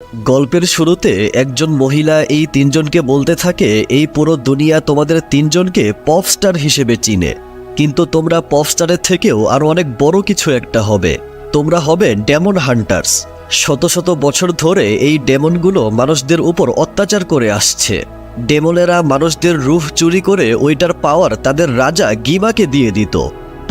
গল্পের শুরুতে একজন মহিলা এই তিনজনকে বলতে থাকে, এই পুরো দুনিয়া তোমাদের তিনজনকে পপস্টার হিসেবে চিনে, কিন্তু তোমরা পপস্টারের থেকেও আরো অনেক বড় কিছু একটা হবে। তোমরা হবে ডেমন হান্টার্স। শত শত বছর ধরে এই ডেমনগুলো মানুষদের উপর অত্যাচার করে আসছে। ডেমনেরা মানুষদের রূহ চুরি করে ওইটার পাওয়ার তাদের রাজা গিমাকে দিয়ে দিত।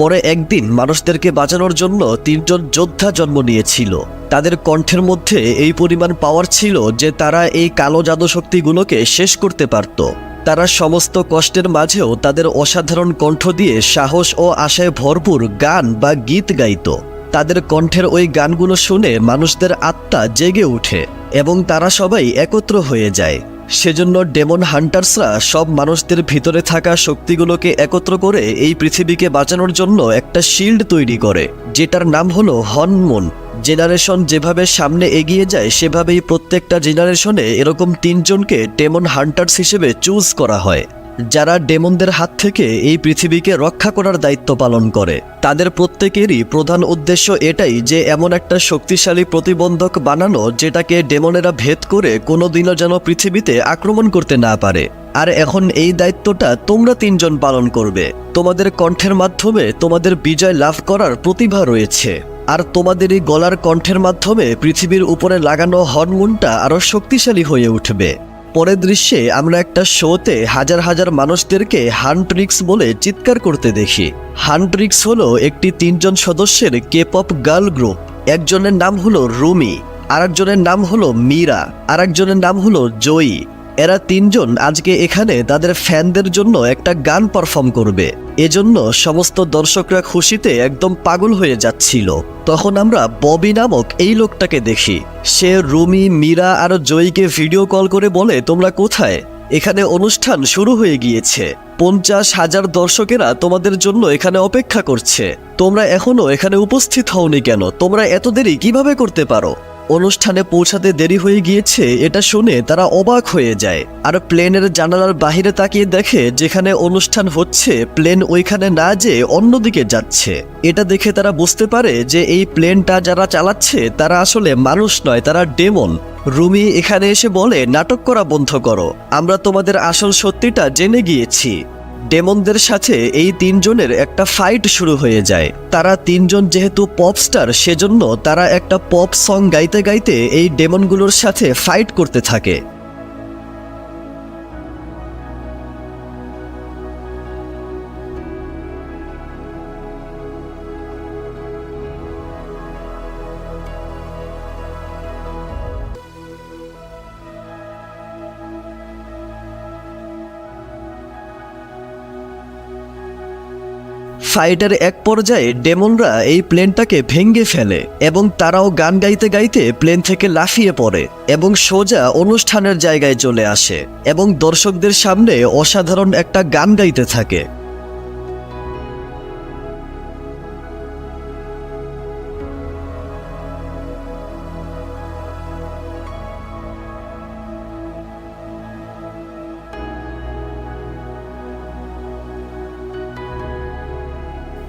পরে একদিন মানুষদেরকে বাঁচানোর জন্য তিনজন যোদ্ধা জন্ম নিয়েছিল। তাদের কণ্ঠের মধ্যে এই পরিমাণ পাওয়ার ছিল যে তারা এই কালো জাদুশক্তিগুলোকে শেষ করতে পারত। তারা সমস্ত কষ্টের মাঝেও তাদের অসাধারণ কণ্ঠ দিয়ে সাহস ও আশায় ভরপুর গান বা গীত গাইত। তাদের কণ্ঠের ওই গানগুলো শুনে মানুষদের আত্মা জেগে ওঠে এবং তারা সবাই একত্র হয়ে যায়। সেজন্য ডেমন হান্টার্সরা সব মানুষদের ভিতরে থাকা শক্তিগুলোকে একত্র করে এই পৃথিবীকে বাঁচানোর জন্য একটা শিল্ড তৈরি করে, যেটার নাম হলো হর্নমুন। জেনারেশন যেভাবে সামনে এগিয়ে যায় সেভাবেই প্রত্যেকটা জেনারেশনে এরকম তিনজনকে ডেমন হান্টার্স হিসেবে চুজ করা হয়, যারা ডেমনদের হাত থেকে এই পৃথিবীকে রক্ষা করার দায়িত্ব পালন করে। তাদের প্রত্যেকেরই প্রধান উদ্দেশ্য এটাই যে এমন একটা শক্তিশালী প্রতিবন্ধক বানানো যেটাকে ডেমনেরা ভেদ করে কোনোদিনও যেন পৃথিবীতে আক্রমণ করতে না পারে। আর এখন এই দায়িত্বটা তোমরা তিনজন পালন করবে। তোমাদের কণ্ঠের মাধ্যমে তোমাদের বিজয় লাভ করার প্রতিভা রয়েছে, আর তোমাদের এই গলার কণ্ঠের মাধ্যমে পৃথিবীর উপরে লাগানো হর্নমুনটা আরও শক্তিশালী হয়ে উঠবে। পরের দৃশ্যে আমরা একটা শোতে হাজার হাজার মানুষদেরকে হান্ট্রিক্স বলে চিৎকার করতে দেখি। হান্ট্রিক্স হলো একটি তিনজন সদস্যের কে-পপ গার্ল গ্রুপ। একজনের নাম হলো রুমি, আরেকজনের নাম হলো মীরা, আরেকজনের নাম হলো জয়ী। এরা তিনজন আজকে এখানে তাদের ফ্যানদের জন্য একটা গান পারফর্ম করবে। এজন্য সমস্ত দর্শকরা খুশিতে একদম পাগল হয়ে যাচ্ছিল। তখন আমরা ববি নামক এই লোকটাকে দেখি। সে রুমি, মীরা আর জয়ীকে ভিডিও কল করে বলে, তোমরা কোথায়? এখানে অনুষ্ঠান শুরু হয়ে গিয়েছে। 50,000 দর্শকেরা তোমাদের জন্য এখানে অপেক্ষা করছে। তোমরা এখনো এখানে উপস্থিত হওনি কেন? তোমরা এত দেরি কিভাবে করতে পারো? অনুষ্ঠানে পৌঁছাতে দেরি হয়ে গিয়েছে এটা শুনে তারা অবাক হয়ে যায়, আর প্লেনের জানালার বাহিরে তাকিয়ে দেখে যেখানে অনুষ্ঠান হচ্ছে প্লেন ওইখানে না যেয়ে অন্যদিকে যাচ্ছে। এটা দেখে তারা বুঝতে পারে যে এই প্লেনটা যারা চালাচ্ছে তারা আসলে মানুষ নয়, তারা ডেমন। রুমি এখানে এসে বলে, নাটক করা বন্ধ করো, আমরা তোমাদের আসল সত্যিটা জেনে গিয়েছি। ডেমনদের সাথে এই তিনজনের একটা ফাইট শুরু হয়ে যায়। তারা তিনজন যেহেতু পপস্টার, সেজন্য তারা একটা পপ সং গাইতে গাইতে এই ডেমনগুলোর সাথে ফাইট করতে থাকে। ফাইটের এক পর্যায়ে ডেমনরা এই প্লেনটাকে ভেঙে ফেলে এবং তারাও গান গাইতে গাইতে প্লেন থেকে লাফিয়ে পড়ে এবং সোজা অনুষ্ঠানের জায়গায় চলে আসে এবং দর্শকদের সামনে অসাধারণ একটা গান গাইতে থাকে।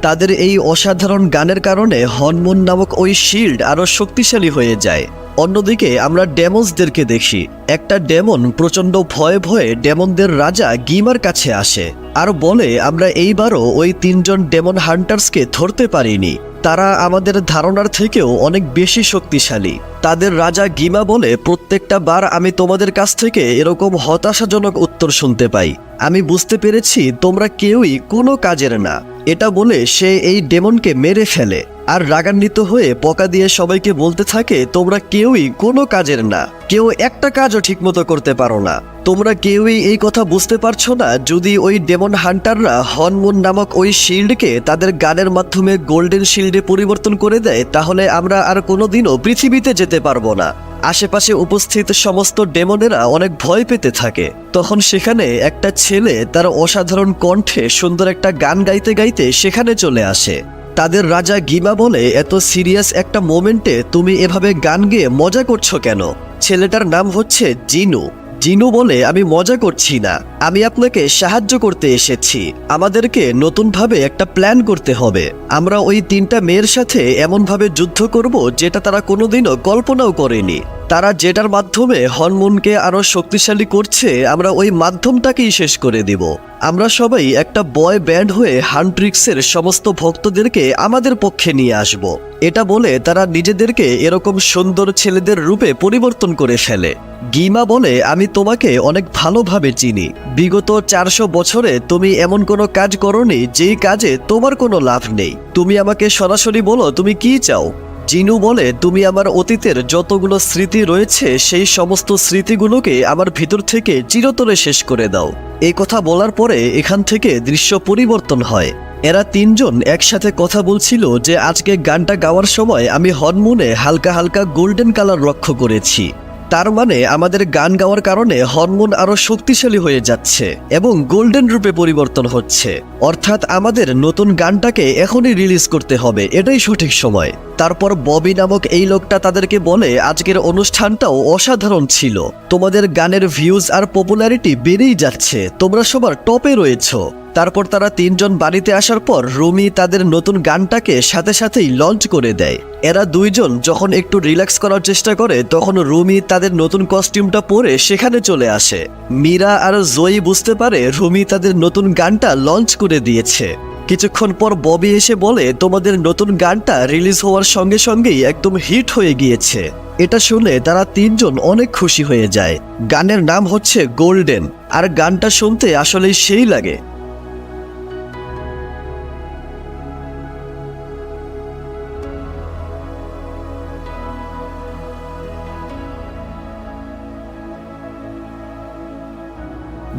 তাদের এই অসাধারণ গানের কারণে হর্নমুন নামক ওই শিল্ড আরও শক্তিশালী হয়ে যায়। অন্যদিকে আমরা ডেমনসদেরকে দেখি। একটা ডেমন প্রচণ্ড ভয়ে ভয়ে ডেমনদের রাজা গিমার কাছে আসে আর বলে, আমরা এইবারও ওই তিনজন ডেমন হান্টার্সকে ধরতে পারিনি, তারা আমাদের ধারণার থেকেও অনেক বেশি শক্তিশালী। তাদের রাজা গিমা বলে, প্রত্যেকটা বার আমি তোমাদের কাছ থেকে এরকম হতাশাজনক উত্তর শুনতে পাই। আমি বুঝতে পেরেছি তোমরা কেউই কোনো কাজের না। এটা বলে সে এই ডেমনকে মেরে ফেলে আর রাগান্বিত হয়ে পকা দিয়ে সবাইকে বলতে থাকে, তোমরা কেউই কোনো কাজের না, কেউ একটা কাজও ঠিকমতো করতে পারো না। তোমরা কেউই এই কথা বুঝতে পারছো না, যদি ওই ডেমন হান্টাররা হর্নমুন নামক ওই শিল্ডকে তাদের গানের মাধ্যমে গোল্ডেন শিল্ডে পরিবর্তন করে দেয় তাহলে আমরা আর কোনোদিনও পৃথিবীতে যেতে পারবো না। আশেপাশে উপস্থিত সমস্ত ডেমনেরা অনেক ভয় পেতে থাকে। তখন সেখানে একটা ছেলে তার অসাধারণ কণ্ঠে সুন্দর একটা গান গাইতে গাইতে সেখানে চলে আসে। তাদের রাজা গিমা বলে, এত সিরিয়াস একটা মোমেন্টে তুমি এভাবে গান গেয়ে মজা করছো কেন? ছেলেটার নাম হচ্ছে জিনু। জিনু বলে, আমি মজা করছি না, আমি আপনাকে সাহায্য করতে এসেছি। আমাদেরকে নতুনভাবে একটা প্ল্যান করতে হবে। আমরা ওই 3টা মেয়ের সাথে এমনভাবে যুদ্ধ করব যেটা তারা কোনোদিনও কল্পনাও করেনি। তারা যেটার মাধ্যমে হরমোনকে আরো শক্তিশালী করছে, আমরা ওই মাধ্যমটাকেই শেষ করে দিব। আমরা সবাই একটা বয় ব্যান্ড হয়ে হান্ট্রিক্সের সমস্ত ভক্তদেরকে আমাদের পক্ষে নিয়ে আসব। এটা বলে তারা নিজেদেরকে এরকম সুন্দর ছেলেদের রূপে পরিবর্তন করে ফেলে। গিমা বলে, আমি তোমাকে অনেক ভালোভাবে চিনি। বিগত 400 বছরে তুমি এমন কোনো কাজ করোনি যেই কাজে তোমার কোনো লাভ নেই। তুমি আমাকে সরাসরি বলো তুমি কি চাও। জিনু বলে, তুমি আমার অতীতের যতগুলো স্মৃতি রয়েছে সেই সমস্ত স্মৃতিগুলোকে আমার ভিতর থেকে চিরতরে শেষ করে দাও। এই কথা বলার পরে এখান থেকে দৃশ্য পরিবর্তন হয়। এরা 3জন একসাথে কথা বলছিল যে আজকে গানটা গাওয়ার সময় আমি হরমোনে হালকা হালকা গোল্ডেন কালার লক্ষ্য করেছি। তার মানে আমাদের গান গাওয়ার কারণে হরমোন আরো শক্তিশালী হয়ে যাচ্ছে এবং গোল্ডেন রূপে পরিবর্তন হচ্ছে। অর্থাৎ আমাদের নতুন গানটাকে এখনই রিলিজ করতে হবে, এটাই সঠিক সময়। তারপর ববি নামক এই লোকটা তাদেরকে বলে, আজকের অনুষ্ঠানটাও অসাধারণ ছিল। তোমাদের গানের ভিউজ আর পপুলারিটি বেড়েই যাচ্ছে, তোমরা সবার টপে রয়েছো। তারপর তারা 3জন বাড়িতে আসার পর রুমি তাদের নতুন গানটাকে সাথে সাথেই লঞ্চ করে দেয়। এরা 2জন যখন একটু রিল্যাক্স করার চেষ্টা করে তখন রুমি তাদের নতুন কস্টিউমটা পরে সেখানে চলে আসে। মীরা আর জয়ী বুঝতে পারে রুমি তাদের নতুন গানটা লঞ্চ করে দিয়েছে। কিছুক্ষণ পর ববি এসে বলে, তোমাদের নতুন গানটা রিলিজ হওয়ার সঙ্গে সঙ্গেই একদম হিট হয়ে গিয়েছে। এটা শুনে তারা 3জন অনেক খুশি হয়ে যায়। গানের নাম হচ্ছে গোল্ডেন, আর গানটা শুনতে আসলেই সেই লাগে।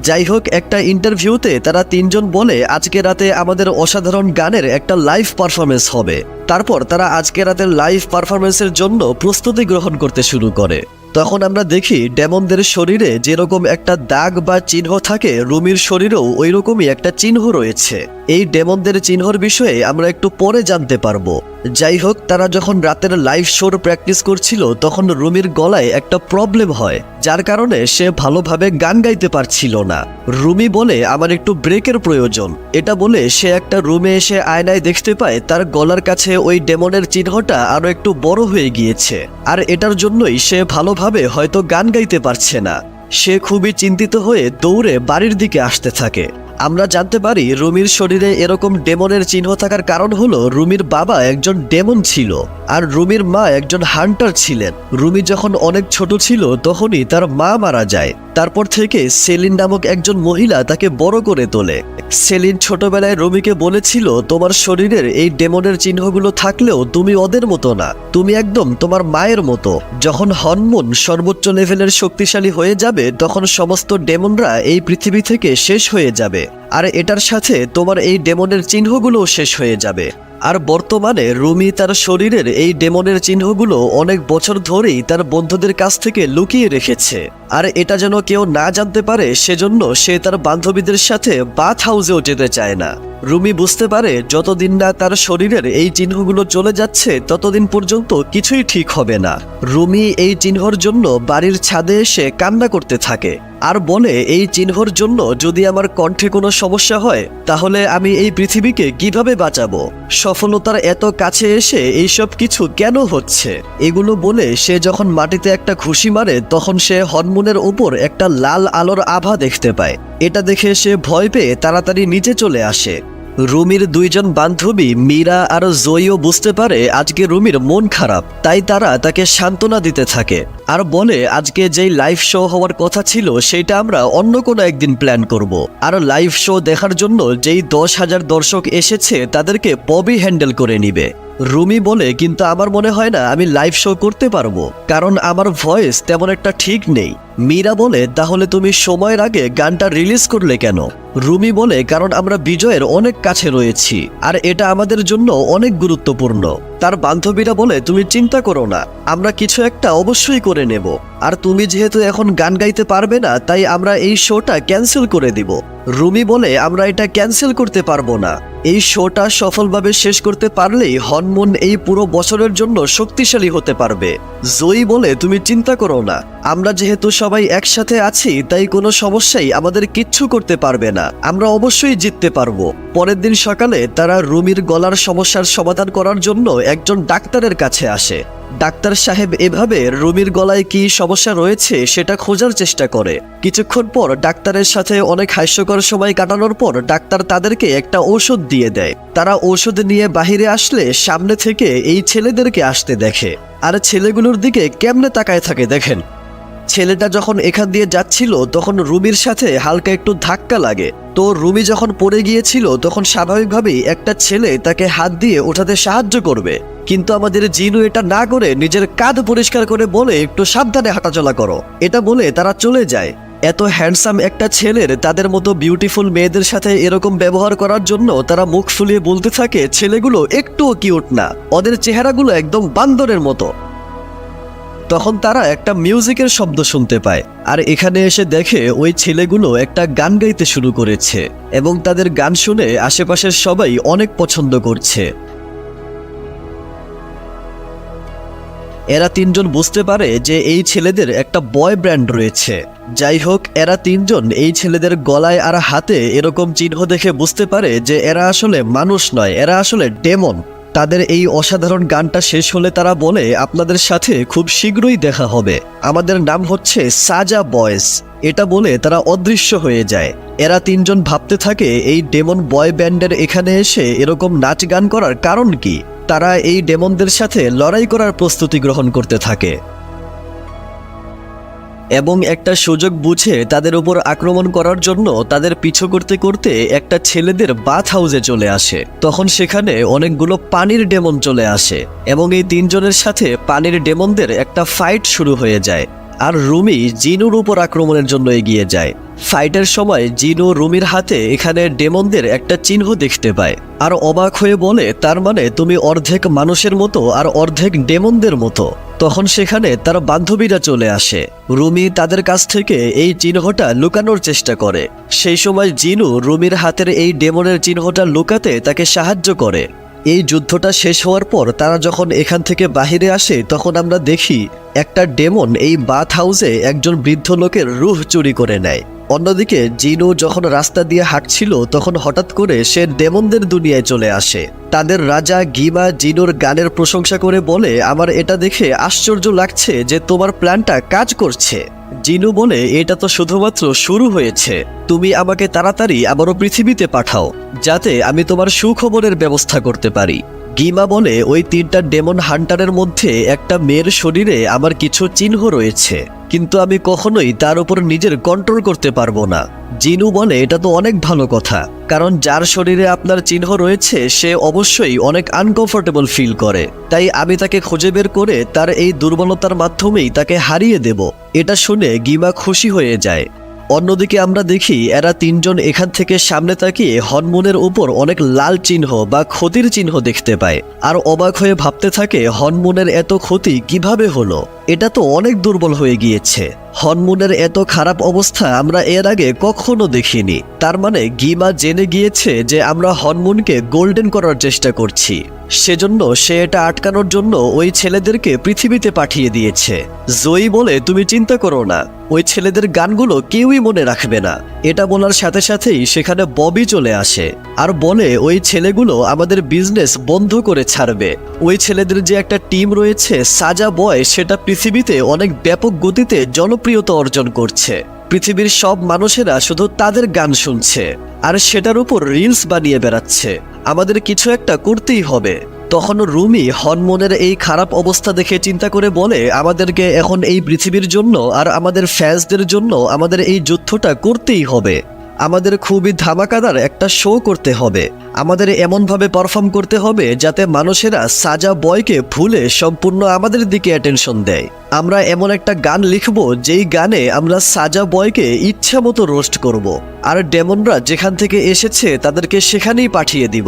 যাই হোক, একটা ইন্টারভিউতে তারা 3জন বলে আজকে রাতে আমাদের অসাধারণ গানের একটা লাইভ পারফরমেন্স হবে। তারপর তারা আজকে রাতের লাইভ পারফরমেন্সের জন্য প্রস্তুতি গ্রহণ করতে শুরু করে। তখন আমরা দেখি ডেমনদের শরীরে যেরকম একটা দাগ বা চিহ্ন থাকে, রুমির শরীরেও ওই রকমই একটা চিহ্ন রয়েছে। এই ডেমনদের চিহ্নর বিষয়ে আমরা একটু পরে জানতে পারবো। যাই হোক, তারা যখন রাতের লাইভ শোর প্র্যাকটিস করছিল তখন রুমির গলায় একটা প্রবলেম হয়, যার কারণে সে ভালোভাবে গান গাইতে পারছিল না। রুমি বলে, আমার একটু ব্রেকের প্রয়োজন। এটা বলে সে একটা রুমে এসে আয়নায় দেখতে পায় তার গলার কাছে ওই ডেমনের চিহ্নটা আরো একটু বড় হয়ে গিয়েছে, আর এটার জন্যই সে ভালোভাবে হয়তো গান গাইতে পারছে না। সে খুবই চিন্তিত হয়ে দৌড়ে বাড়ির দিকে আসতে থাকে। আমরা জানতে পারি রুমির শরীরে এরকম ডেমনের চিহ্ন থাকার কারণ হলো রুমির বাবা একজন ডেমন ছিল আর রুমির মা একজন হান্টার ছিলেন। রুমি যখন অনেক ছোট ছিল তখনই তার মা মারা যায়। তারপর থেকে সেলিন নামক একজন মহিলা তাকে বড় করে তোলে। সেলিন ছোটবেলায় রুমিকে বলেছিল, তোমার শরীরের এই ডেমনের চিহ্নগুলো থাকলেও তুমি ওদের মতো না, তুমি একদম তোমার মায়ের মতো। যখন হরমোন সর্বোচ্চ লেভেলের শক্তিশালী হয়ে যাবে তখন সমস্ত ডেমনরা এই পৃথিবী থেকে শেষ হয়ে যাবে, আর এটার সাথে তোমার এই ডেমনের চিহ্নগুলোও শেষ হয়ে যাবে। আর বর্তমানে রুমি তার শরীরের এই ডেমনের চিহ্নগুলো অনেক বছর ধরেই তার বন্ধুদের কাছ থেকে লুকিয়ে রেখেছে, আর এটা যেন কেউ না জানতে পারে সেজন্য সে তার বান্ধবীদের সাথে বাথ হাউসেও যেতে চায় না। রুমি বুঝতে পারে যতদিন না তার শরীরের এই চিহ্নগুলো চলে যাচ্ছে ততদিন পর্যন্ত কিছুই ঠিক হবে না। রুমি এই চিহ্নর জন্য বাড়ির ছাদে এসে কান্না করতে থাকে আর বলে, এই চিহ্নর জন্য যদি আমার কণ্ঠে কোনো সমস্যা হয় তাহলে আমি এই পৃথিবীকে কিভাবে বাঁচাবো? সফলতার এত কাছে এসে এইসব কিছু কেন হচ্ছে? এগুলো বলে সে যখন মাটিতে একটা ঘুষি মারে তখন সে হরমোনের উপর একটা লাল আলোর আভা দেখতে পায়। এটা দেখে সে ভয় পেয়ে তাড়াতাড়ি নিচে চলে আসে। রুমির 2জন বান্ধবী মীরা আর জয়ীও বুঝতে পারে আজকে রুমির মন খারাপ, তাই তারা তাকে সান্ত্বনা দিতে থাকে আর বলে আজকে যেই লাইভ শো হওয়ার কথা ছিল সেটা আমরা অন্য কোনো একদিন প্ল্যান করব। আর লাইভ শো দেখার জন্য যেই 10,000 দর্শক এসেছে তাদেরকে ববি হ্যান্ডেল করে নিবে। রুমি বলে, কিন্তু আমার মনে হয় না আমি লাইভ শো করতে পারবো, কারণ আমার ভয়েস তেমন একটা ঠিক নেই। মীরা বলে, তাহলে তুমি সময়ের আগে গানটা রিলিজ করলে কেন? রুমি বলে, কারণ আমরা বিজয়ের অনেক কাছে রয়েছি আর এটা আমাদের জন্য অনেক গুরুত্বপূর্ণ। তার বান্ধবীরা বলে, তুমি চিন্তা করো না, আমরা কিছু একটা অবশ্যই করে নেব। আর তুমি যেহেতু এখন গান গাইতে পারবে না, তাই আমরা এই শোটা ক্যান্সেল করে দিব। রুমি বলে, আমরা এটা ক্যান্সেল করতে পারবো না। এই শোটা সফলভাবে শেষ করতে পারলেই হনমুন এই পুরো বছরের জন্য শক্তিশালী হতে পারবে। জয়ী বলে, তুমি চিন্তা করো না, আমরা যেহেতু সবাই একসাথে আছি তাই কোনো সমস্যাই আমাদের কিচ্ছু করতে পারবে না, আমরা অবশ্যই জিততে পারবো। পরের দিন সকালে তারা রুমির গলার সমস্যার সমাধান করার জন্য একজন ডাক্তারের কাছে আসে। ডাক্তার সাহেব এভাবে রুমির গলায় কি সমস্যা রয়েছে সেটা খোঁজার চেষ্টা করে। কিছুক্ষণ পর ডাক্তারের সাথে অনেক হাস্যকর সময় কাটানোর পর ডাক্তার তাদেরকে একটা ঔষধ দিয়ে দেয়। তারা ঔষধ নিয়ে বাহিরে আসলে সামনে থেকে এই ছেলেদেরকে আসতে দেখে, আর ছেলেগুলোর দিকে কেমনে তাকায় থাকে দেখেন। ছেলেটা যখন এখান দিয়ে যাচ্ছিল তখন রুমির সাথে হালকা একটু ধাক্কা লাগে। তো রুমি যখন পড়ে গিয়েছিল তখন স্বাভাবিকভাবেই একটা ছেলে তাকে হাত দিয়ে ওঠাতে সাহায্য করবে, কিন্তু আমাদের জিনু এটা না করে নিজের কাঁধ পরিষ্কার করে বলে, একটু সাবধানে হাঁটাচলা করো। এটা বলে তারা চলে যায়। এত হ্যান্ডসাম একটা ছেলের তাদের মতো বিউটিফুল মেয়েদের সাথে এরকম ব্যবহার করার জন্য তারা মুখ ফুলিয়ে বলতে থাকে, ছেলেগুলো একটুও কিউট না, ওদের চেহারাগুলো একদম বান্দরের মতো। তখন তারা একটা মিউজিকের শব্দ শুনতে পায়, আর এখানে এসে দেখে ওই ছেলেগুলো একটা গান গাইতে শুরু করেছে এবং তাদের গান শুনে আশেপাশের সবাই অনেক পছন্দ করছে। এরা তিনজন বুঝতে পারে যে এই ছেলেদের একটা বয় ব্র্যান্ড রয়েছে। যাই হোক, এরা তিনজন এই ছেলেদের গলায় আর হাতে এরকম চিহ্ন দেখে বুঝতে পারে যে এরা আসলে মানুষ নয়, এরা আসলে ডেমন। তাদের এই অসাধারণ গানটা শেষ হলে তারা বলে, আপনাদের সাথে খুব শীঘ্রই দেখা হবে, আমাদের নাম হচ্ছে সাজা বয়েজ। এটা বলে তারা অদৃশ্য হয়ে যায়। এরা তিনজন ভাবতে থাকে এই ডেমন বয় ব্যান্ডের এখানে এসে এরকম নাচ গান করার কারণ কি। তারা এই ডেমনদের সাথে লড়াই করার প্রস্তুতি গ্রহণ করতে থাকে এবং একটা সুযোগ বুঝে তাদের উপর আক্রমণ করার জন্য তাদের পিছু করতে করতে একটা ছেলেদের বাথ হাউসে চলে আসে। তখন সেখানে অনেকগুলো পানির ডেমন চলে আসে এবং এই তিনজনের সাথে পানির ডেমনদের একটা ফাইট শুরু হয়ে যায়। আর রুমি জিনুর উপর আক্রমণের জন্য এগিয়ে যায়। ফাইটের সময় জিনু রুমির হাতে এখানে ডেমনদের একটা চিহ্ন দেখতে পায় আর অবাক হয়ে বলে, তার মানে তুমি অর্ধেক মানুষের মতো আর অর্ধেক ডেমনদের মতো। তখন সেখানে তার বান্ধবীরা চলে আসে। রুমি তাদের কাছ থেকে এই চিহ্নটা লুকানোর চেষ্টা করে। সেই সময় জিনু রুমির হাতের এই ডেমনের চিহ্নটা লুকাতে তাকে সাহায্য করে। এই যুদ্ধটা শেষ হওয়ার পর তারা যখন এখান থেকে বাহিরে আসে তখন আমরা দেখি একটা ডেমন এই বাথ হাউসে একজন বৃদ্ধ লোকের রুহ চুরি করে নেয়। অন্যদিকে জিনু যখন রাস্তা দিয়ে হাঁটছিল তখন হঠাৎ করে সে ডেমনদের দুনিয়ায় চলে আসে। তাদের রাজা গিমা জিনুর গানের প্রশংসা করে বলে, আমার এটা দেখে আশ্চর্য লাগছে যে তোমার প্ল্যানটা কাজ করছে। জিনু বলে, এটা তো শুধুমাত্র শুরু হয়েছে, তুমি আমাকে তাড়াতাড়ি আবারও পৃথিবীতে পাঠাও যাতে আমি তোমার সুখবরের ব্যবস্থা করতে পারি। গিমা বলে, ওই তিনটা ডেমন হান্টারের মধ্যে একটা মেয়ের শরীরে আমার কিছু চিহ্ন রয়েছে, কিন্তু আমি কখনোই তার উপর নিজের কন্ট্রোল করতে পারবো না। জিনু বলে, এটা তো অনেক ভালো কথা, কারণ যার শরীরে আপনার চিহ্ন রয়েছে সে অবশ্যই অনেক আনকমফোর্টেবল ফিল করে, তাই আমি তাকে খুঁজে বের করে তার এই দুর্বলতার মাধ্যমেই তাকে হারিয়ে দেব। এটা শুনে গিমা খুশি হয়ে যায়। অন্যদিকে আমরা দেখি এরা তিনজন এখান থেকে সামনে তাকিয়ে হনমুনের উপর অনেক লাল চিহ্ন বা ক্ষতির চিহ্ন দেখতে পায় আর অবাক হয়ে ভাবতে থাকে, হনমুনের এত ক্ষতি কিভাবে হলো, এটা তো অনেক দুর্বল হয়ে গিয়েছে। হনমুনের এত খারাপ অবস্থা আমরা এর আগে কখনো দেখিনি। তার মানে গিমা জেনে গিয়েছে যে আমরা হনমুনকে গোল্ডেন করার চেষ্টা করছি, সেজন্য সে এটা আটকানোর জন্য ওই ছেলেদেরকে পৃথিবীতে পাঠিয়ে দিয়েছে। জয়ী বলে, তুমি চিন্তা করো না, ওই ছেলেদের গানগুলো কেউই মনে রাখবে না। এটা বলার সাথে সাথেই সেখানে ববি চলে আসে আর বলে, ওই ছেলেগুলো আমাদের বিজনেস বন্ধ করে ছাড়বে। ওই ছেলেদের যে একটা টিম রয়েছে সাজা বয়, সেটা পৃথিবীতে অনেক ব্যাপক গতিতে জনপ্রিয়তা অর্জন করছে। পৃথিবীর সব মানুষেরা শুধু তাদের গান শুনছে আর সেটার উপর রিলস বানিয়ে বেড়াচ্ছে, আমাদের কিছু একটা করতেই হবে। তখন রুমি হনমনের এই খারাপ অবস্থা দেখে চিন্তা করে বলে, আমাদেরকে এখন এই পৃথিবীর জন্য আর আমাদের ফ্যান্সদের জন্য আমাদের এই যুদ্ধটা করতেই হবে। আমাদের খুবই ধামাকাদার একটা শো করতে হবে, আমাদের এমনভাবে পারফর্ম করতে হবে যাতে মানুষেরা সাজা বয়কে ভুলে সম্পূর্ণ আমাদের দিকে অ্যাটেনশন দেয়। আমরা এমন একটা গান লিখব যেই গানে আমরা সাজা বয়কে ইচ্ছা মতো রোস্ট করব আর ডেমনরা যেখান থেকে এসেছে তাদেরকে সেখানেই পাঠিয়ে দিব।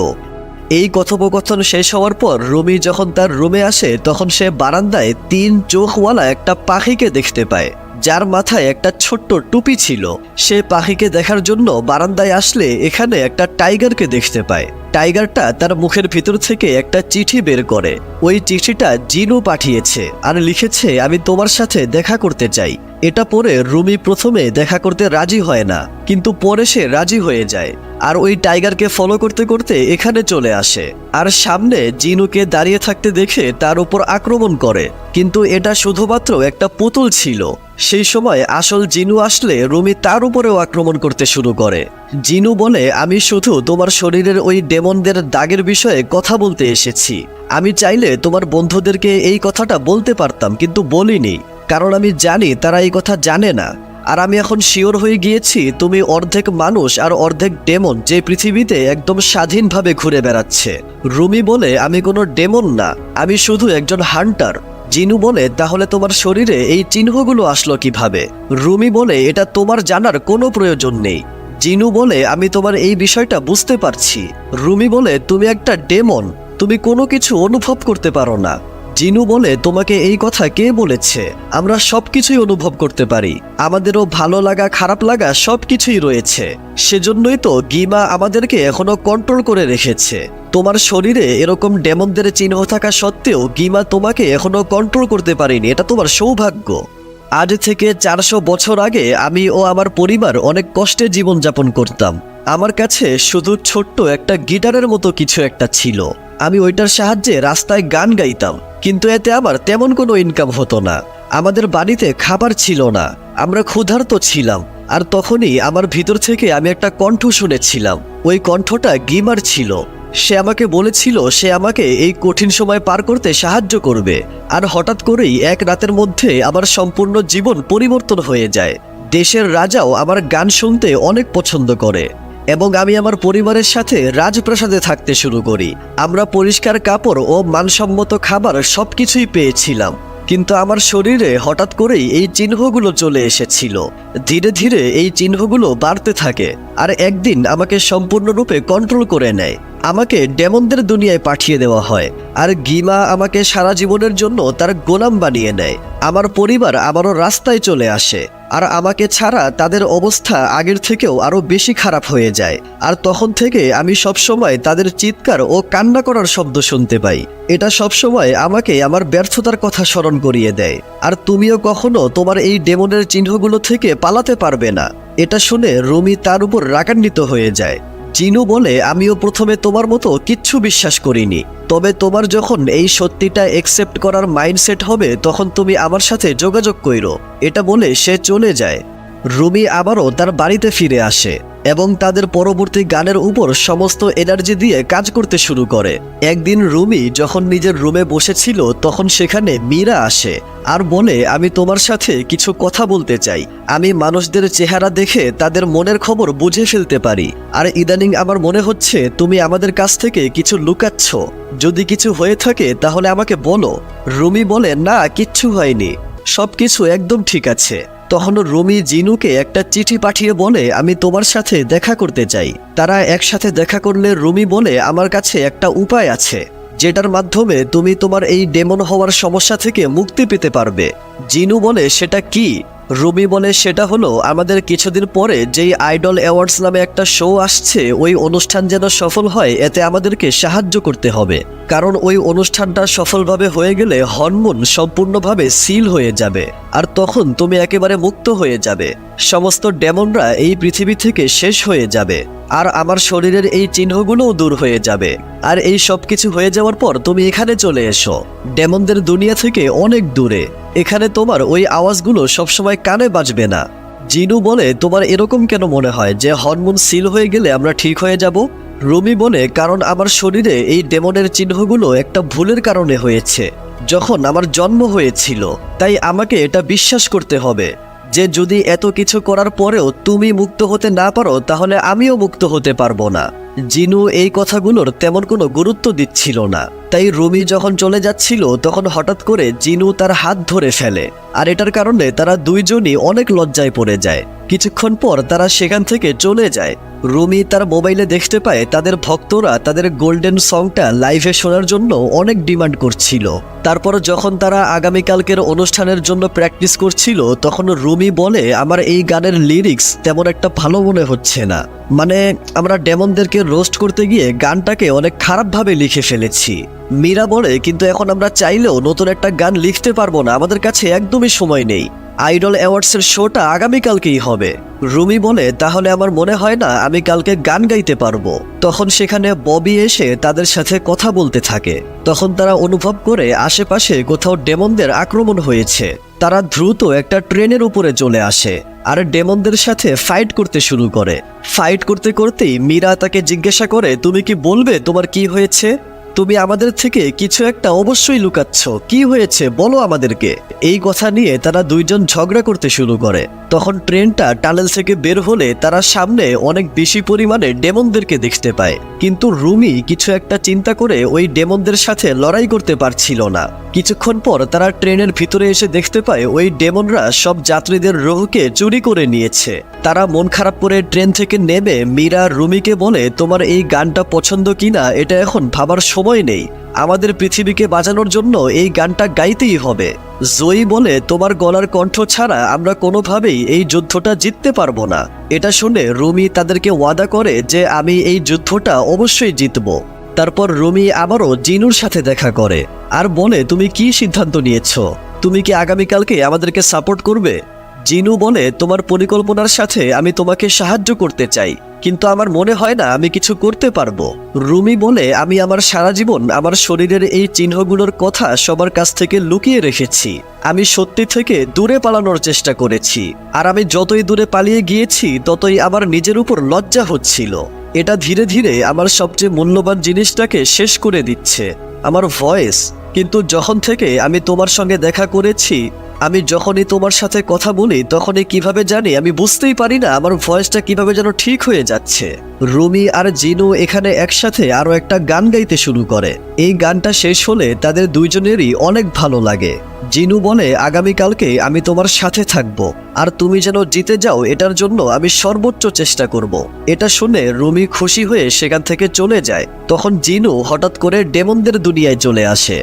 এই কথোপকথন শেষ হওয়ার পর রুমি যখন তার রুমে আসে তখন সে বারান্দায় 3 চোখওয়ালা একটা পাখিকে দেখতে পায়, যার মাথায় একটা ছোট্ট টুপি ছিল। সে পাখিকে দেখার জন্য বারান্দায় আসলে এখানে একটা টাইগারকে দেখতে পায়। টাইগারটা তার মুখের ভিতর থেকে একটা চিঠি বের করে। ওই চিঠিটা জিনু পাঠিয়েছে আর লিখেছে, আমি তোমার সাথে দেখা করতে চাই। এটা পড়ে রুমি প্রথমে দেখা করতে রাজি হয় না, কিন্তু পরে সে রাজি হয়ে যায় আর ওই টাইগারকে ফলো করতে করতে এখানে চলে আসে আর সামনে জিনুকে দাঁড়িয়ে থাকতে দেখে তার উপর আক্রমণ করে। কিন্তু এটা শুধুমাত্র একটা পুতুল ছিল। সেই সময় আসল জিনু আসলে রুমি তার উপরেও আক্রমণ করতে শুরু করে। জিনু বলে, আমি শুধু তোমার শরীরের ওই ডেমনদের দাগের বিষয়ে কথা বলতে এসেছি। আমি চাইলে তোমার বন্ধুদেরকে এই কথাটা বলতে পারতাম, কিন্তু বলিনি, কারণ আমি জানি তারা এই কথা জানে না। আর আমি এখন শিওর হয়ে গিয়েছি তুমি অর্ধেক মানুষ আর অর্ধেক ডেমন, যে পৃথিবীতে একদম স্বাধীনভাবে ঘুরে বেড়াচ্ছে। রুমি বলে, আমি কোনো ডেমন না, আমি শুধু একজন হান্টার। জিনু বলে, তাহলে তোমার শরীরে এই চিহ্নগুলো আসলো কিভাবে? রুমি বলে, এটা তোমার জানার কোনো প্রয়োজন নেই। জিনু বলে, আমি তোমার এই বিষয়টা বুঝতে পারছি। রুমি বলে, তুমি একটা ডেমন, তুমি কোনো কিছু অনুভব করতে পারো না। জিনু বলে, তোমাকে এই কথা কে বলেছে? আমরা সবকিছুই অনুভব করতে পারি, আমাদেরও ভালো লাগা খারাপ লাগা সবকিছুই রয়েছে। সেজন্যই তো গিমা আমাদেরকে এখনো কন্ট্রোল করে রেখেছে। তোমার শরীরে এরকম ডেমনদের চিহ্ন থাকা সত্ত্বেও গিমা তোমাকে এখনো কন্ট্রোল করতে পারেনি, এটা তোমার সৌভাগ্য। আজ থেকে 400 বছর আগে আমি ও আমার পরিবার অনেক কষ্টে জীবনযাপন করতাম। আমার কাছে শুধু ছোট্ট একটা গিটারের মতো কিছু একটা ছিল। আমি ওইটার সাহায্যে রাস্তায় গান গাইতাম, কিন্তু এতে আমার তেমন কোনো ইনকাম হতো না। আমাদের বাড়িতে খাবার ছিল না, আমরা ক্ষুধার্ত ছিলাম। আর তখনই আমার ভিতর থেকে আমি একটা কণ্ঠ শুনেছিলাম। ওই কণ্ঠটা গিমার ছিল। সে আমাকে বলেছিল সে আমাকে এই কঠিন সময় পার করতে সাহায্য করবে। আর হঠাৎ করেই এক রাতের মধ্যে আমার সম্পূর্ণ জীবন পরিবর্তন হয়ে যায়। দেশের রাজাও আমার গান শুনতে অনেক পছন্দ করে এবং আমি আমার পরিবারের সাথে রাজপ্রাসাদে থাকতে শুরু করি। আমরা পরিষ্কার কাপড় ও মানসম্মত খাবার সবকিছুই পেয়েছিলাম, কিন্তু আমার শরীরে হঠাৎ করেই এই চিহ্নগুলো চলে এসেছিল। ধীরে ধীরে এই চিহ্নগুলো বাড়তে থাকে আর একদিন আমাকে সম্পূর্ণরূপে কন্ট্রোল করে নেয়। আমাকে ডেমনদের দুনিয়ায় পাঠিয়ে দেওয়া হয় আর গিমা আমাকে সারা জীবনের জন্য তার গোলাম বানিয়ে নেয়। আমার পরিবার আবারও রাস্তায় চলে আসে আর আমাকে ছাড়া তাদের অবস্থা আগের থেকেও আরো বেশি খারাপ হয়ে যায়। আর তখন থেকে আমি সবসময় তাদের চিৎকার ও কান্না করার শব্দ শুনতে পাই। এটা সবসময় আমাকে আমার ব্যর্থতার কথা স্মরণ করিয়ে দেয়। আর তুমিও কখনো তোমার এই ডেমনের চিহ্নগুলো থেকে পালাতে পারবে না। এটা শুনে রুমি তার উপর রাগান্বিত হয়ে যায়। জিনু বলে, আমিও প্রথমে তোমার মতো কিচ্ছু বিশ্বাস করিনি, তবে তোমার যখন এই সত্যিটা একসেপ্ট করার মাইন্ডসেট হবে তখন তুমি আমার সাথে যোগাযোগ কইরো। এটা বলে সে চলে যায়। রুমি আবারও তার বাড়িতে ফিরে আসে এবং তাদের পরবর্তী গানের উপর সমস্ত এনার্জি দিয়ে কাজ করতে শুরু করে। একদিন রুমি যখন নিজের রুমে বসেছিল তখন সেখানে মীরা আসে আর বলে, আমি তোমার সাথে কিছু কথা বলতে চাই। আমি মানুষদের চেহারা দেখে তাদের মনের খবর বুঝে ফেলতে পারি, আর ইদানিং আমার মনে হচ্ছে তুমি আমাদের কাছ থেকে কিছু লুকাচ্ছ। যদি কিছু হয়ে থাকে তাহলে আমাকে বলো। রুমি বলে, না, কিচ্ছু হয়নি, সবকিছু একদম ঠিক আছে। তখন রুমি জিনুকে একটা চিঠি পাঠিয়ে বলে, আমি তোমার সাথে দেখা করতে চাই। তারা একসাথে দেখা করলে রুমি বলে, আমার কাছে একটা উপায় আছে যেটার মাধ্যমে তুমি তোমার এই ডেমন হওয়ার সমস্যা থেকে মুক্তি পেতে পারবে। জিনু বলে, সেটা কি? রুমি বলে, সেটা হলো আমাদের কিছুদিন পরে যেই আইডল অ্যাওয়ার্ডস নামে একটা শো আসছে, ওই অনুষ্ঠান যেন সফল হয় এতে আমাদেরকে সাহায্য করতে হবে। কারণ ওই অনুষ্ঠানটা সফলভাবে হয়ে গেলে হরমোন সম্পূর্ণভাবে সিল হয়ে যাবে আর তখন তুমি একেবারে মুক্ত হয়ে যাবে। সমস্ত ডেমনরা এই পৃথিবী থেকে শেষ হয়ে যাবে আর আমার শরীরের এই চিহ্নগুলোও দূর হয়ে যাবে। আর এই সব কিছু হয়ে যাওয়ার পর তুমি এখানে চলে এসো, ডেমনদের দুনিয়া থেকে অনেক দূরে। এখানে তোমার ওই আওয়াজগুলো সবসময় কানে বাজবে না। জিনু বলে, তোমার এরকম কেন মনে হয় যে হরমোন সিল হয়ে গেলে আমরা ঠিক হয়ে যাব? রুমি বলে, কারণ আমার শরীরে এই ডেমনের চিহ্নগুলো একটা ভুলের কারণে হয়েছে যখন আমার জন্ম হয়েছিল। তাই আমাকে এটা বিশ্বাস করতে হবে যে যদি এত কিছু করার পরেও তুমি মুক্ত হতে না পারো তাহলে আমিও মুক্ত হতে পারবো না। জিনু এই কথাগুলোর তেমন কোনো গুরুত্ব দিচ্ছিল না। তাই রুমি যখন চলে যাচ্ছিল তখন হঠাৎ করে জিনু তার হাত ধরে ফেলে আর এটার কারণে তারা দুইজনই অনেক লজ্জায় পড়ে যায়। কিছুক্ষণ পর তারা সেখান থেকে চলে যায়। রুমি তার মোবাইলে দেখতে পায় তাদের ভক্তরা তাদের গোল্ডেন সংটা লাইভে শোনার জন্য অনেক ডিমান্ড করছিল। তারপর যখন তারা আগামীকালকের অনুষ্ঠানের জন্য প্র্যাকটিস করছিল তখন রুমি বলে, আমার এই গানের লিরিক্স তেমন একটা ভালো মনে হচ্ছে না, মানে আমরা ডেমনদেরকে রোস্ট করতে গিয়ে গানটাকে অনেক খারাপভাবে লিখে ফেলেছি। মীরা বলে, কিন্তু এখন আমরা চাইলেও নতুন একটা গান লিখতে পারবো না, আমাদের কাছে একদমই সময় নেই, আইডল অ্যাওয়ার্ডসের শোটা আগামীকালকেই হবে। রুমি বলে, তাহলে আমার মনে হয় না আমি কালকে গান গাইতে পারবো। তখন সেখানে ববি এসে তাদের সাথে কথা বলতে থাকে। তখন তারা অনুভব করে আশেপাশে কোথাও ডেমনদের আক্রমণ হয়েছে। তারা দ্রুত একটা ট্রেনের উপরে চলে আসে আর ডেমনদের সাথে ফাইট করতে শুরু করে। ফাইট করতে করতেই মীরা তাকে জিজ্ঞাসা করে, তুমি কি বলবে তোমার কি হয়েছে? তুমি আমাদের থেকে কিছু একটা অবশ্যই লুকাচ্ছ, কি হয়েছে বলো আমাদেরকে। এই কথা নিয়ে তারা দুইজন ঝগড়া করতে শুরু করে। তখন ট্রেনটা টানেল থেকে বের হলে তারা সামনে অনেক বেশি পরিমাণে ডেমনদেরকে দেখতে পায়, কিন্তু রুমি কিছু একটা চিন্তা করে ওই ডেমনদের সাথে লড়াই করতে পারছিল না। কিছুক্ষণ পর তারা ট্রেনের ভিতরে এসে দেখতে পায় ওই ডেমনরা সব যাত্রীদের রুহকে চুরি করে নিয়েছে। তারা মন খারাপ করে ট্রেন থেকে নেমে মীরা রুমিকে বলে, তোমার এই গানটা পছন্দ কিনা এটা এখন ভাবার সময় নেই, আমাদের পৃথিবীকে বাঁচানোর জন্য এই গানটা গাইতেই হবে। জয়ী বলে, তোমার গলার কণ্ঠ ছাড়া আমরা কোনোভাবেই এই যুদ্ধটা জিততে পারবো না। এটা শুনে রুমি তাদেরকে ওয়াদা করে যে আমি এই যুদ্ধটা অবশ্যই জিতব। তারপর রুমি আবারও জিনুর সাথে দেখা করে আর বলে, তুমি কি সিদ্ধান্ত নিয়েছো? তুমি কি আগামীকালকে আমাদেরকে সাপোর্ট করবে? জিনু বলে, তোমার পরিকল্পনার সাথে আমি তোমাকে সাহায্য করতে চাই, কিন্তু আমার মনে হয় না আমি কিছু করতে পারবো। রুমি বলে, আমি আমার সারা জীবন আমার শরীরের এই চিহ্নগুলোর কথা সবার কাছ থেকে লুকিয়ে রেখেছি। আমি সত্যি থেকে দূরে পালানোর চেষ্টা করেছি, আর আমি যতই দূরে পালিয়ে গিয়েছি ততই আমার নিজের উপর লজ্জা হচ্ছিল। এটা ধীরে ধীরে আমার সবচেয়ে মূল্যবান জিনিসটাকে শেষ করে দিচ্ছে, আমার ভয়েস। কিন্তু যখন থেকে আমি তোমার সঙ্গে দেখা করেছি, আমি যখনই তোমার সাথে কথা বলি তখনই কিভাবে জানি আমি বুঝতেই পারি না আমার ভয়েসটা কিভাবে যেন ঠিক হয়ে যাচ্ছে। রুমি আর জিনু এখানে একসাথে আরো একটা গান গাইতে শুরু করে। এই গানটা শেষ হলে তাদের দুইজনেরই অনেক ভালো লাগে। জিনু বলে, আগামীকালকে আমি তোমার সাথে থাকব, আর তুমি যেন জিতে যাও এটার জন্য আমি সর্বোচ্চ চেষ্টা করব। এটা শুনে রুমি খুশি হয়ে সেখান থেকে চলে যায়। তখন জিনু হঠাৎ করে ডেমনদের দুনিয়ায় চলে আসে।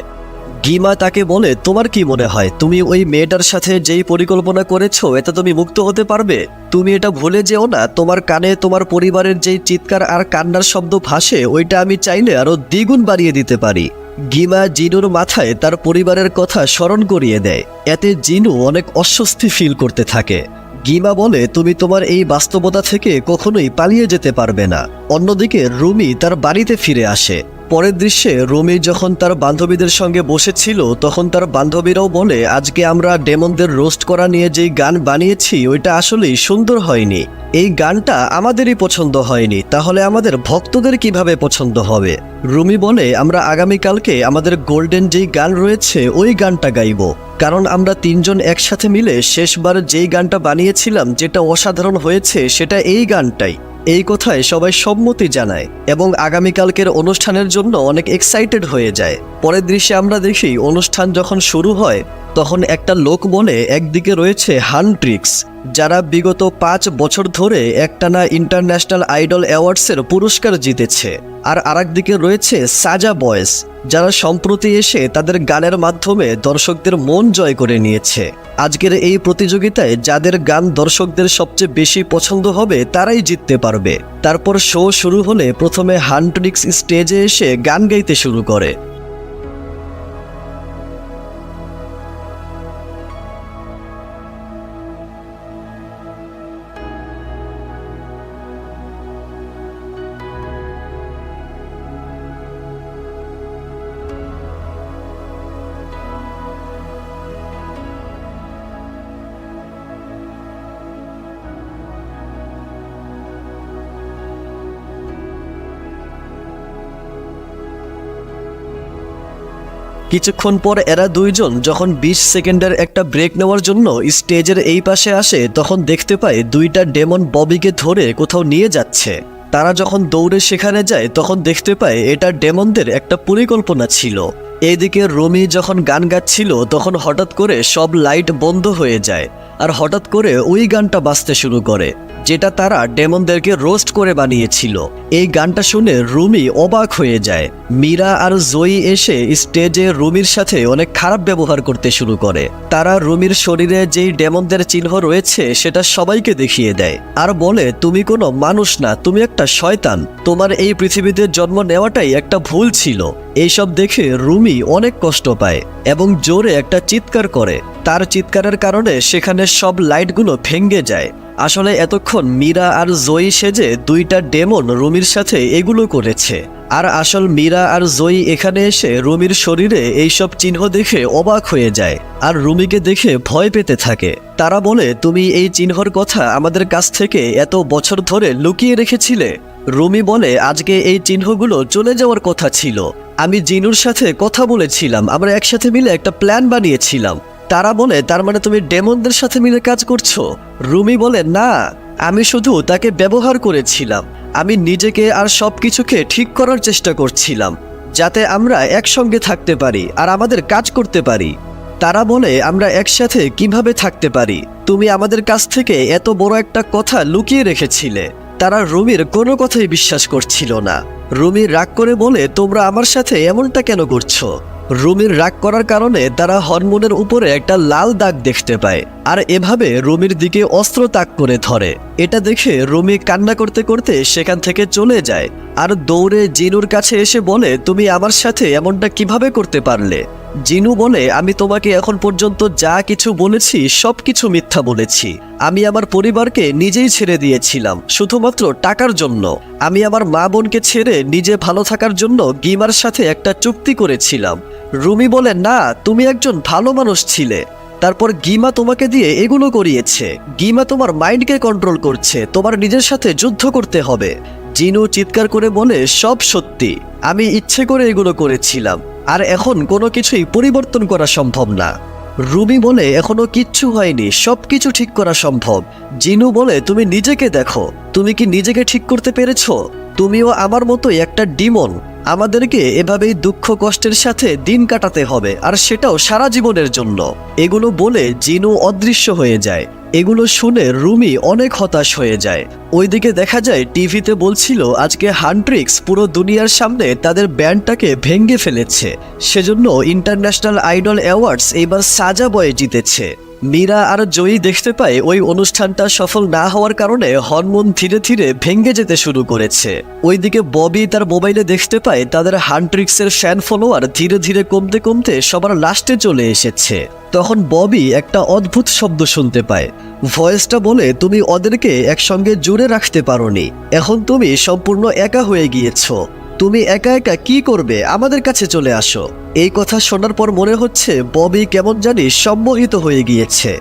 গিমা তাকে বলে, তোমার কি মনে হয় তুমি ওই মেয়েটার সাথে যেই পরিকল্পনা করেছো এতে তুমি মুক্ত হতে পারবে? তুমি এটা ভুলে যেও না, তোমার কানে তোমার পরিবারের যেই চিৎকার আর কান্নার শব্দ ভাসে ওইটা আমি চাইলে আরো দ্বিগুণ বাড়িয়ে দিতে পারি। গিমা জিনুর মাথায় তার পরিবারের কথা স্মরণ করিয়ে দেয়। এতে জিনু অনেক অস্বস্তি ফিল করতে থাকে। গিমা বলে, তুমি তোমার এই বাস্তবতা থেকে কখনোই পালিয়ে যেতে পারবে না। অন্যদিকে রুমি তার বাড়িতে ফিরে আসে। পরের দৃশ্যে রুমি যখন তার বান্ধবীদের সঙ্গে বসেছিল তখন তার বান্ধবীরাও বলে, আজকে আমরা ডেমনদের রোস্ট করা নিয়ে যেই গান বানিয়েছি ওইটা আসলেই সুন্দর হয়নি, এই গানটা আমাদেরই পছন্দ হয়নি, তাহলে আমাদের ভক্তদের কিভাবে পছন্দ হবে? রুমি বলে, আমরা আগামীকালকে আমাদের গোল্ডেন যেই গান রয়েছে ওই গানটা গাইব, কারণ আমরা তিনজন একসাথে মিলে শেষবার যেই গানটা বানিয়েছিলাম যেটা অসাধারণ হয়েছে সেটা এই গানটাই। এই কথায় সবাই সম্মতি জানায় এবং আগামীকালকের অনুষ্ঠানের জন্য অনেক এক্সাইটেড হয়ে যায়। পরের দৃশ্যে আমরা দেখি অনুষ্ঠান যখন শুরু হয় তখন একটা লোক বলে, একদিকে রয়েছে হান্ট্রিক্স যারা বিগত 5 বছর ধরে একটানা ইন্টারন্যাশনাল আইডল অ্যাওয়ার্ডসের পুরস্কার জিতেছে, আর আরেকদিকে রয়েছে সাজা বয়েস যারা সম্প্রতি এসে তাদের গানের মাধ্যমে দর্শকদের মন জয় করে নিয়েছে। আজকের এই প্রতিযোগিতায় যাদের গান দর্শকদের সবচেয়ে বেশি পছন্দ হবে তারাই জিততে পারবে। তারপর শো শুরু হলে প্রথমে হান্ট্রিক্স স্টেজে এসে গান গাইতে শুরু করে। কিছুক্ষণ পর এরা দুইজন যখন 20 সেকেন্ডের একটা ব্রেক নেওয়ার জন্য স্টেজের এই পাশে আসে তখন দেখতে পায় দুইটা ডেমন ববিকে ধরে কোথাও নিয়ে যাচ্ছে। তারা যখন দৌড়ে সেখানে যায় তখন দেখতে পায় এটা ডেমনদের একটা পরিকল্পনা ছিল। এইদিকে রুমি যখন গান গাচ্ছিল তখন হঠাৎ করে সব লাইট বন্ধ হয়ে যায় আর হঠাৎ করে ওই গানটা বাজতে শুরু করে, যেটা তারা ডেমনদেরকে রোস্ট করে বানিয়েছিল। এই গানটা শুনে রুমি অবাক হয়ে যায়। মীরা আর জয়ী এসে স্টেজে রুমির সাথে অনেক খারাপ ব্যবহার করতে শুরু করে। তারা রুমির শরীরে যেই ডেমনদের চিহ্ন রয়েছে সেটা সবাইকে দেখিয়ে দেয় আর বলে, তুমি কোনো মানুষ না, তুমি একটা শয়তান, তোমার এই পৃথিবীতে জন্ম নেওয়াটাই একটা ভুল ছিল। এইসব দেখে রুমি অনেক কষ্ট পায় এবং জোরে একটা চিৎকার করে। তার চিৎকারের কারণে সেখানে সব লাইটগুলো ভেঙে যায়। আসলে এতক্ষণ মীরা আর জয়ী সেজে দুইটা ডেমন রুমির সাথে এগুলো করেছে। আর আসল মীরা আর জয়ী এখানে এসে রুমির শরীরে এইসব চিহ্ন দেখে অবাক হয়ে যায় আর রুমিকে দেখে ভয় পেতে থাকে। তারা বলে, তুমি এই চিহ্নর কথা আমাদের কাছ থেকে এত বছর ধরে লুকিয়ে রেখেছিলে। রুমি বলে, আজকে এই চিহ্নগুলো চলে যাওয়ার কথা ছিল। আমি জিনুর সাথে কথা বলেছিলাম, আমরা একসাথে মিলে একটা প্ল্যান বানিয়েছিলাম। তারা বলে, তার মানে তুমি ডেমনদের সাথে মিলে কাজ করছো? রুমি বলে, না, আমি শুধু তাকে ব্যবহার করেছিলাম। আমি নিজেকে আর সবকিছুকে ঠিক করার চেষ্টা করছিলাম যাতে আমরা একসঙ্গে থাকতে পারি আর আমাদের কাজ করতে পারি। তারা বলে, আমরা একসাথে কিভাবে থাকতে পারি? তুমি আমাদের কাছ থেকে এত বড় একটা কথা লুকিয়ে রেখেছিলে। তারা রুমির কোনো কথাই বিশ্বাস করছিল না। রুমি রাগ করে বলে, তোমরা আমার সাথে এমনটা কেন করছো? রুমির রাগ করার কারণে তারা হরমোনের উপরে একটা লাল দাগ দেখতে পায় আর এভাবে রুমির দিকে অস্ত্র তাক করে ধরে। এটা দেখে রুমি কান্না করতে করতে সেখান থেকে চলে যায় আর দৌড়ে জিনুর কাছে এসে বলে, তুমি আমার সাথে এমনটা কিভাবে করতে পারলে? জিনু বলে, আমি তোমাকে এখন পর্যন্ত যা কিছু বলেছি সব কিছু মিথ্যা বলেছি। আমি আমার পরিবারকে নিজেই ছেড়ে দিয়েছিলাম শুধুমাত্র টাকার জন্য। আমি আমার মা বোনকে ছেড়ে নিজে ভালো থাকার জন্য গিমার সাথে একটা চুক্তি করেছিলাম। রুমি বলে, না, তুমি একজন ভালো মানুষ ছিলে। তারপর গিমা তোমাকে দিয়ে এগুলো করিয়েছে। গিমা তোমার মাইন্ডকে কন্ট্রোল করছে, তোমার নিজের সাথে যুদ্ধ করতে হবে। জিনু চিৎকার করে বলে, সব সত্যি, আমি ইচ্ছে করে এগুলো করেছিলাম আর এখন কোনো কিছুই পরিবর্তন করা সম্ভব না। রুমি বলে, এখনো কিচ্ছু হয়নি, সবকিছু ঠিক করা সম্ভব। জিনু বলে, তুমি নিজেকে দেখো, তুমি কি নিজেকে ঠিক করতে পেরেছো? তুমিও আমার মতোই একটা ডিমন। আমাদেরকে এভাবেই দুঃখ কষ্টের সাথে দিন কাটাতে হবে, আর সেটাও সারা জীবনের জন্য। এগুলো বলে জিনু অদৃশ্য হয়ে যায়। এগুলো শুনে রুমি অনেক হতাশ হয়ে যায়। ওইদিকে দেখা যায় টিভিতে বলছিল আজকে হান্ট্রিক্স পুরো দুনিয়ার সামনে তাদের ব্যান্ডটাকে ভেঙে ফেলেছে, সেজন্য ইন্টারন্যাশনাল আইডল অ্যাওয়ার্ডস এবার সাজা বয়ে জিতেছে। মীরা আর জয়ী দেখতে পায় ওই অনুষ্ঠানটা সফল না হওয়ার কারণে হরমোন ধীরে ধীরে ভেঙে যেতে শুরু করেছে। ওইদিকে ববি তার মোবাইলে দেখতে পায় তাদের হান্ট্রিক্সের ফ্যান ফলোয়ার ধীরে ধীরে কমতে কমতে সবার লাস্টে চলে এসেছে। তখন ববি একটা অদ্ভুত শব্দ শুনতে পায়। ভয়েসটা বলে, তুমি ওদেরকে একসঙ্গে জুড়ে রাখতে পারোনি, এখন তুমি সম্পূর্ণ একা হয়ে গিয়েছো। তুমি একা একা কি করবে? আমাদের কাছে চলে আসো। এই কথা শোনার পর মনে হচ্ছে ববি কেমন জানি সম্মোহিত হয়ে গিয়েছে।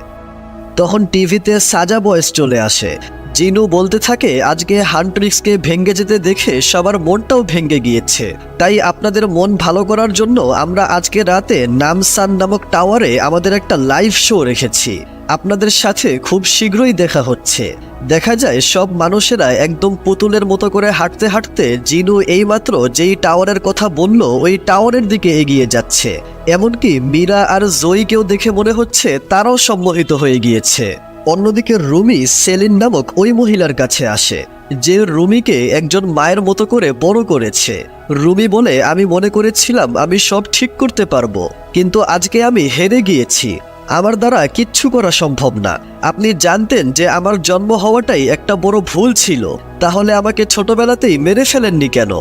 তখন টিভিতে সাজা বয়েস চলে আসে। জিনু বলতে থাকে, আজকে হান্ট্রিক্সকে ভেঙে যেতে দেখে সবার মনটাও ভেঙে গিয়েছে, তাই আপনাদের মন ভালো করার জন্য আমরা আজকে রাতে নামসান নামক টাওয়ারে আমাদের একটা লাইভ শো রেখেছি। আপনাদের সাথে খুব শীঘ্রই দেখা হচ্ছে। দেখা যায় সব মানুষেরা একদম পুতুলের মতো করে হাঁটতে হাঁটতে জিনু এইমাত্র যেই টাওয়ারের কথা বলল ওই টাওয়ারের দিকে এগিয়ে যাচ্ছে। এমনকি মীরা আর জয়ীকেও দেখে মনে হচ্ছে তারাও সম্মোহিত হয়ে গিয়েছে। অন্যদিকে রুমি সেলিন নামক ওই মহিলার কাছে আসে, যে রুমিকে একজন মায়ের মতো করে বড় করেছে। রুমি বলে, আমি মনে করেছিলাম আমি সব ঠিক করতে পারবো, কিন্তু আজকে আমি হেরে গিয়েছি। আমার দ্বারা কিচ্ছু করা সম্ভব না। আপনি জানতেন যে আমার জন্ম হওয়াটাই একটা বড় ভুল ছিল, তাহলে আমাকে ছোটবেলাতেই মেরে ফেলেননি কেন?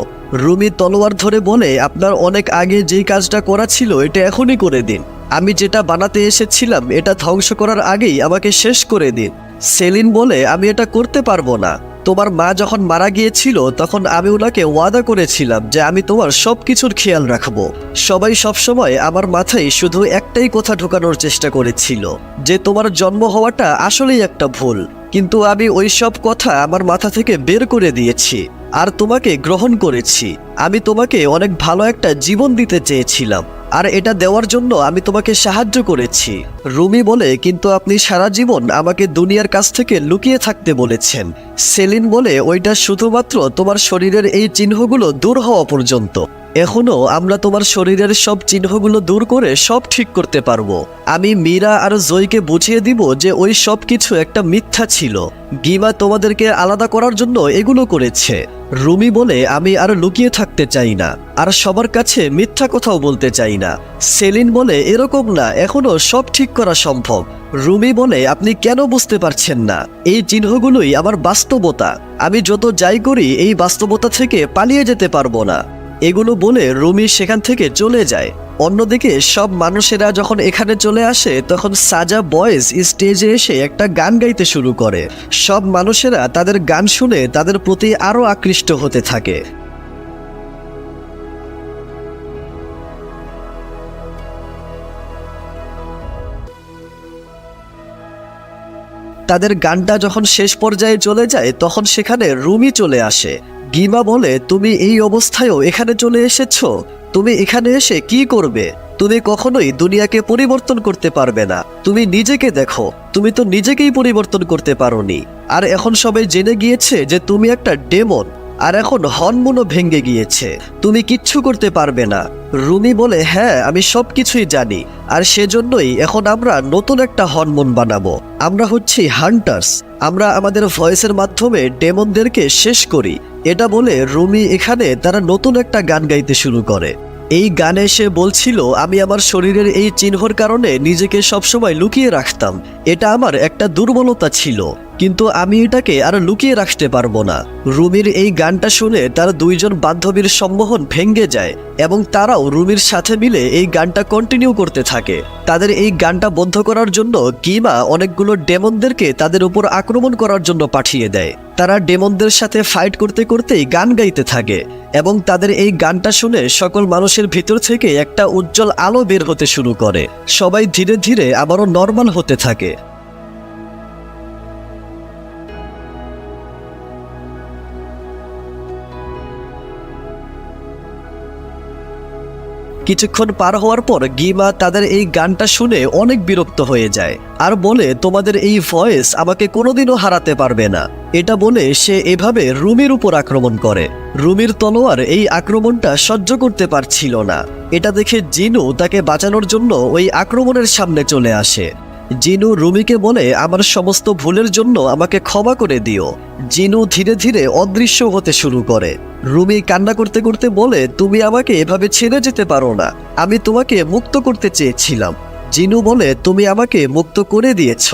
রুমি তলোয়ার ধরে বলে, আপনার অনেক আগে যেই কাজটা করা ছিল এটা এখনই করে দিন। আমি যেটা বানাতে এসেছিলাম এটা ধ্বংস করার আগেই আমাকে শেষ করে দিন। সেলিন বলে, আমি এটা করতে পারবো না। তোমার মা যখন মারা গিয়েছিল তখন আমি ওনাকে ওয়াদা করেছিলাম যে আমি তোমার সব কিছুর খেয়াল রাখবো। সবাই সবসময় আমার মাথায় শুধু একটাই কথা ঢোকানোর চেষ্টা করেছিল, যে তোমার জন্ম হওয়াটা আসলেই একটা ভুল, কিন্তু আমি ওই সব কথা আমার মাথা থেকে বের করে দিয়েছি আর তোমাকে গ্রহণ করেছি। আমি তোমাকে অনেক ভালো একটা জীবন দিতে চেয়েছিলাম, আর এটা দেওয়ার জন্য আমি তোমাকে সাহায্য করেছি। রুমি বলে, কিন্তু আপনি সারা জীবন আমাকে দুনিয়ার কাছ থেকে লুকিয়ে থাকতে বলেছেন। সেলিন বলে, ওইটা শুধুমাত্র তোমার শরীরের এই চিহ্নগুলো দূর হওয়া পর্যন্ত। এখনো আমরা তোমার শরীরের সব চিহ্নগুলো দূর করে সব ঠিক করতে পারবো। আমি মীরা আর জয়কে বুঝিয়ে দিব যে ওই সব কিছু একটা মিথ্যা ছিল। গিমা তোমাদেরকে আলাদা করার জন্য এগুলো করেছে। রুমি বলে আমি আর লুকিয়ে থাকতে চাই না, আর সবার কাছে মিথ্যা কথাও বলতে চাই না। সেলিন বলে এরকম না, এখনো সব ঠিক করা সম্ভব। রুমি বলে আপনি কেন বুঝতে পারছেন না, এই চিহ্নগুলোই আমার বাস্তবতা। আমি যত যাই করি এই বাস্তবতা থেকে পালিয়ে যেতে পারবো না। এগুলো বলে রুমি সেখান থেকে চলে যায়। অন্যদিকে সব মানুষেরা যখন এখানে চলে আসে তখন সাজা বয়েজ স্টেজে এসে একটা গান গাইতে শুরু করে। সব মানুষেরা তাদের গান শুনে তাদের প্রতি আরো আকৃষ্ট হতে থাকে। তাদের গানটা যখন শেষ পর্যায়ে চলে যায় তখন সেখানে রুমি চলে আসে। গিমা বলে তুমি এই অবস্থায়ও এখানে চলে এসেছো, তুমি এখানে এসে কি করবে? তুমি কখনোই দুনিয়াকে পরিবর্তন করতে পারবে না। তুমি নিজেকে দেখো, তুমি তো নিজেকেই পরিবর্তন করতে পারোনি। আর এখন সবাই জেনে গিয়েছে যে তুমি একটা ডেমন, আর এখন হরমোনও ভেঙে গিয়েছে, তুমি কিচ্ছু করতে পারবে না। রুমি বলে হ্যাঁ আমি সব কিছুই জানি, আর সেজন্যই এখন আমরা নতুন একটা হরমোন বানাবো। আমরা হচ্ছি হান্টার্স, আমরা আমাদের ভয়েসের মাধ্যমে ডেমনদেরকে শেষ করি। এটা বলে রুমি এখানে তারা নতুন একটা গান গাইতে শুরু করে। এই গানে সে বলছিল আমি আমার শরীরের এই চিহ্নর কারণে নিজেকে সবসময় লুকিয়ে রাখতাম। এটা আমার একটা দুর্বলতা ছিল, কিন্তু আমি এটাকে আর লুকিয়ে রাখতে পারবো না। রুমির এই গানটা শুনে তার দুইজন বান্ধবীর সম্মোহন ভেঙে যায় এবং তারাও রুমির সাথে মিলে এই গানটা কন্টিনিউ করতে থাকে। তাদের এই গানটা বন্ধ করার জন্য গিমা অনেকগুলো ডেমনদেরকে তাদের উপর আক্রমণ করার জন্য পাঠিয়ে দেয়। তারা ডেমনদের সাথে ফাইট করতে করতেই গান গাইতে থাকে এবং তাদের এই গানটা শুনে সকল মানুষের ভিতর থেকে একটা উজ্জ্বল আলো বের হতে শুরু করে। সবাই ধীরে ধীরে আবারও নর্মাল হতে থাকে। কিছুক্ষণ পার হওয়ার পর গিমা তাদের এই গানটা শুনে অনেক বিরক্ত হয়ে যায় আর বলে তোমাদের এই ভয়েস আমাকে কোনোদিনও হারাতে পারবে না। এটা বলে সে এভাবে রুমির উপর আক্রমণ করে। রুমির তলোয়ার এই আক্রমণটা সহ্য করতে পারছিল না। এটা দেখে জিনু তাকে বাঁচানোর জন্য ওই আক্রমণের সামনে চলে আসে। জিনু রুমিকে বলে আমার সমস্ত ভুলের জন্য আমাকে ক্ষমা করে দিও। জিনু ধীরে ধীরে অদৃশ্য হতে শুরু করে। রুমি কান্না করতে করতে বলে তুমি আমাকে এভাবে ছেড়ে যেতে পারো না, আমি তোমাকে মুক্ত করতে চেয়েছিলাম। জিনু বলে তুমি আমাকে মুক্ত করে দিয়েছ।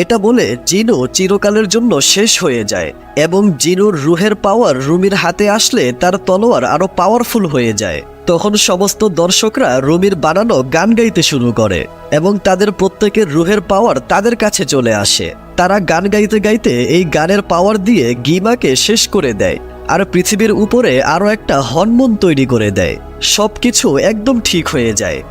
এটা বলে জিনু চিরকালের জন্য শেষ হয়ে যায় এবং জিনুর রুহের পাওয়ার রুমির হাতে আসলে তার তলোয়ার আরো পাওয়ারফুল হয়ে যায়। তখন সমস্ত দর্শকরা রুমির বানানো গান গাইতে শুরু করে এবং তাদের প্রত্যেকের রুহের পাওয়ার তাদের কাছে চলে আসে। তারা গান গাইতে গাইতে এই গানের পাওয়ার দিয়ে গিমাকে শেষ করে দেয় আর পৃথিবীর উপরে আরো একটা হরমোন তৈরি করে দেয়। সবকিছু একদম ঠিক হয়ে যায়।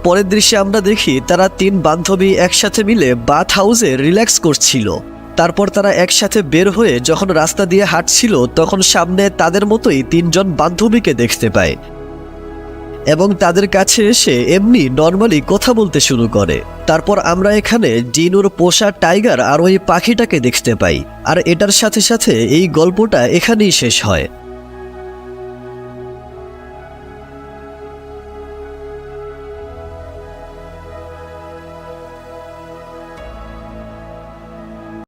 পরের দৃশ্যে আমরা দেখি তারা তিন বান্ধবী একসাথে মিলে বাথ হাউসে রিল্যাক্স করছিল। তারপর তারা একসাথে বের হয়ে যখন রাস্তা দিয়ে হাঁটছিল তখন সামনে তাদের মতোই তিনজন বান্ধবীকে দেখতে পায় এবং তাদের কাছে এসে এমনি নর্মালি কথা বলতে শুরু করে। তারপর আমরা এখানে জিনুর পোষা টাইগার আর ওই পাখিটাকে দেখতে পাই, আর এটার সাথে সাথে এই গল্পটা এখানেই শেষ হয়।